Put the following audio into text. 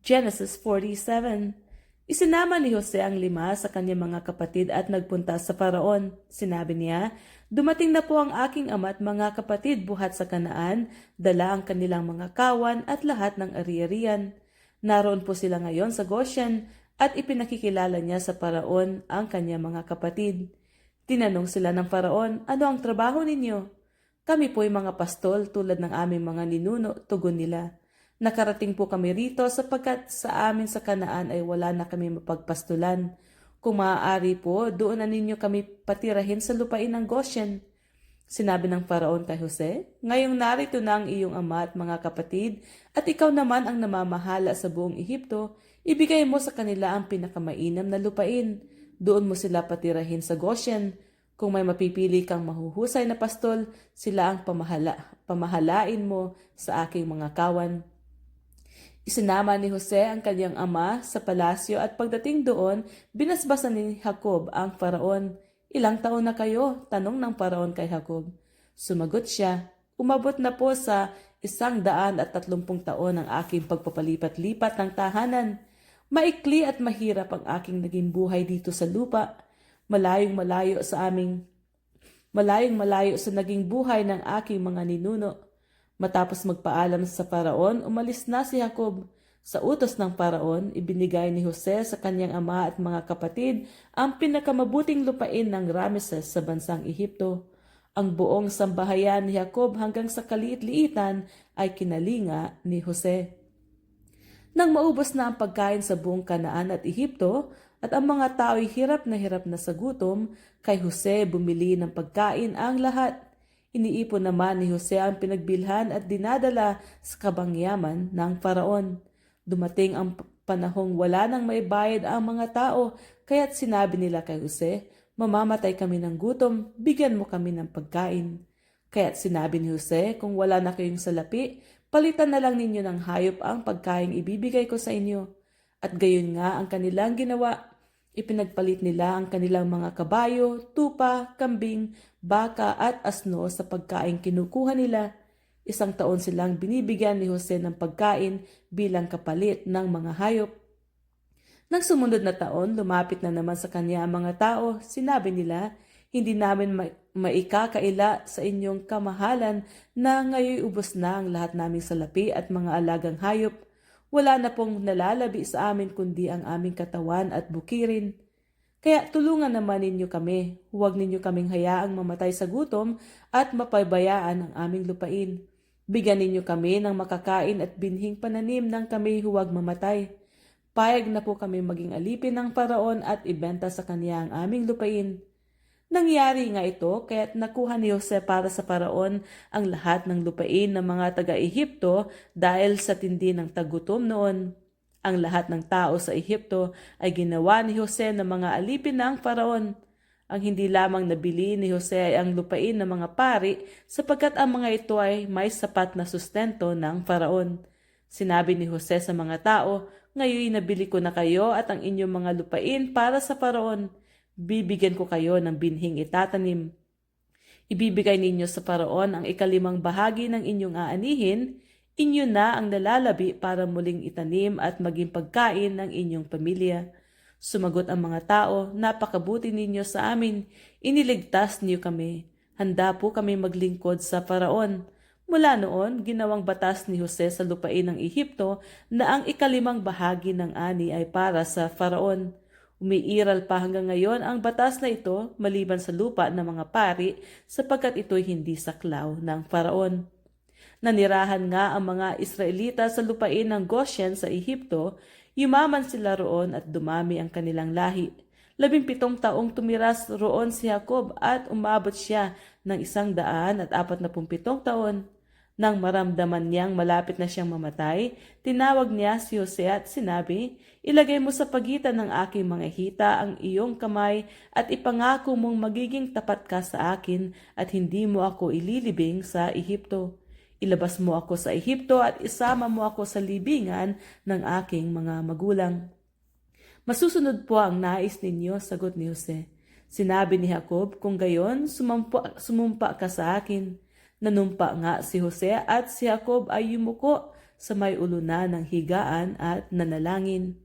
Genesis 47. Isinama ni Jose ang 5 sa kanyang mga kapatid at nagpunta sa Faraon. Sinabi niya, "Dumating na po ang aking ama at mga kapatid buhat sa Kanaan, dala ang kanilang mga kawan at lahat ng ari-arian. Naroon po sila ngayon sa Goshen at ipinakikilala niya sa Faraon ang kanyang mga kapatid. Tinanong sila ng Faraon, "Ano ang trabaho ninyo?" "Kami po'y mga pastol tulad ng aming mga ninuno," tugon nila. "Nakarating po kami rito sapagkat sa amin sa Kanaan ay wala na kami mapagpastulan. Kung maaari po, doon na ninyo kami patirahin sa lupain ng Goshen." Sinabi ng Faraon kay Jose, "Ngayong narito na ang iyong ama at mga kapatid, at ikaw naman ang namamahala sa buong Ehipto, ibigay mo sa kanila ang pinakamainam na lupain. Doon mo sila patirahin sa Goshen. Kung may mapipili kang mahuhusay na pastol, sila ang pamahalain mo sa aking mga kawan." Isinama ni Jose ang kanyang ama sa palasyo at pagdating doon, binasbasan ni Jacob ang Faraon. "Ilang taon na kayo?" tanong ng Faraon kay Jacob. Sumagot siya, "Umabot na po sa 130 taon ang aking pagpapalipat-lipat ng tahanan. Maikli at mahirap ang aking naging buhay dito sa lupa. Malayong malayo sa naging buhay ng aking mga ninuno." Matapos magpaalam sa Faraon, umalis na si Jacob. Sa utos ng Faraon, ibinigay ni Jose sa kanyang ama at mga kapatid ang pinakamabuting lupain ng Rameses sa bansang Ehipto. Ang buong sambahayan ni Jacob hanggang sa kaliit-liitan ay kinalinga ni Jose. Nang maubos na ang pagkain sa buong Kanaan at Ehipto, at ang mga tao'y hirap na sa gutom, kay Jose bumili ng pagkain ang lahat. Iniipon naman ni Jose ang pinagbilhan at dinadala sa kabangyaman ng Faraon. Dumating ang panahong wala nang maibayad ang mga tao, kaya't sinabi nila kay Jose, "Mamamatay kami ng gutom, bigyan mo kami ng pagkain." Kaya't sinabi ni Jose, "Kung wala na kayong salapi, palitan na lang ninyo ng hayop ang pagkain ibibigay ko sa inyo." At gayon nga ang kanilang ginawa. Ipinagpalit nila ang kanilang mga kabayo, tupa, kambing, baka at asno sa pagkain kinukuha nila. 1 taon silang binibigyan ni Jose ng pagkain bilang kapalit ng mga hayop. Nang sumunod na taon, lumapit na naman sa kanya ang mga tao. Sinabi nila, "Hindi namin maikakaila sa inyong kamahalan na ngayon ubos na ang lahat naming salapi at mga alagang hayop. Wala na pong nalalabi sa amin kundi ang aming katawan at bukirin. Kaya tulungan naman ninyo kami. Huwag ninyo kaming hayaang mamatay sa gutom at mapabayaan ang aming lupain. Bigyan ninyo kami ng makakain at binhing pananim nang kami huwag mamatay. Payag na po kami maging alipin ng Faraon at ibenta sa kanya ang aming lupain." Nangyari nga ito, kaya't nakuha ni Jose para sa Faraon ang lahat ng lupain ng mga taga-Ehipto dahil sa tindi ng tagutom noon. Ang lahat ng tao sa Ehipto ay ginawa ni Jose ng mga alipin ng Faraon. Ang hindi lamang nabili ni Jose ay ang lupain ng mga pari sapagkat ang mga ito ay may sapat na sustento ng Faraon. Sinabi ni Jose sa mga tao, "Ngayon nabili ko na kayo at ang inyong mga lupain para sa Faraon. Bibigyan ko kayo ng binhing itatanim. Ibibigay ninyo sa Faraon ang 5 bahagi ng inyong aanihin. Inyo na ang nalalabi para muling itanim at maging pagkain ng inyong pamilya." Sumagot ang mga tao, "Napakabuti ninyo sa amin. Iniligtas niyo kami. Handa po kami maglingkod sa Faraon." Mula noon, ginawang batas ni Jose sa lupain ng Ehipto na ang 5 bahagi ng ani ay para sa Faraon. Umiiral pa hanggang ngayon ang batas na ito maliban sa lupa ng mga pari sapagkat ito'y hindi saklaw ng Faraon. Nanirahan nga ang mga Israelita sa lupain ng Goshen sa Ehipto, yumaman sila roon at dumami ang kanilang lahi. 17 taong tumiras roon si Jacob at umabot siya ng 147 taon. Nang maramdaman niyang malapit na siyang mamatay, tinawag niya si Jose at sinabi, "Ilagay mo sa pagitan ng aking mga hita ang iyong kamay at ipangako mong magiging tapat ka sa akin at hindi mo ako ililibing sa Ehipto. Ilabas mo ako sa Ehipto at isama mo ako sa libingan ng aking mga magulang." "Masusunod po ang nais ninyo," sagot ni Jose. Sinabi ni Jacob, "Kung gayon, sumumpa ka sa akin." Nanumpa nga si Jose at si Jacob ay yumuko sa may ulunan ng higaan at nanalangin.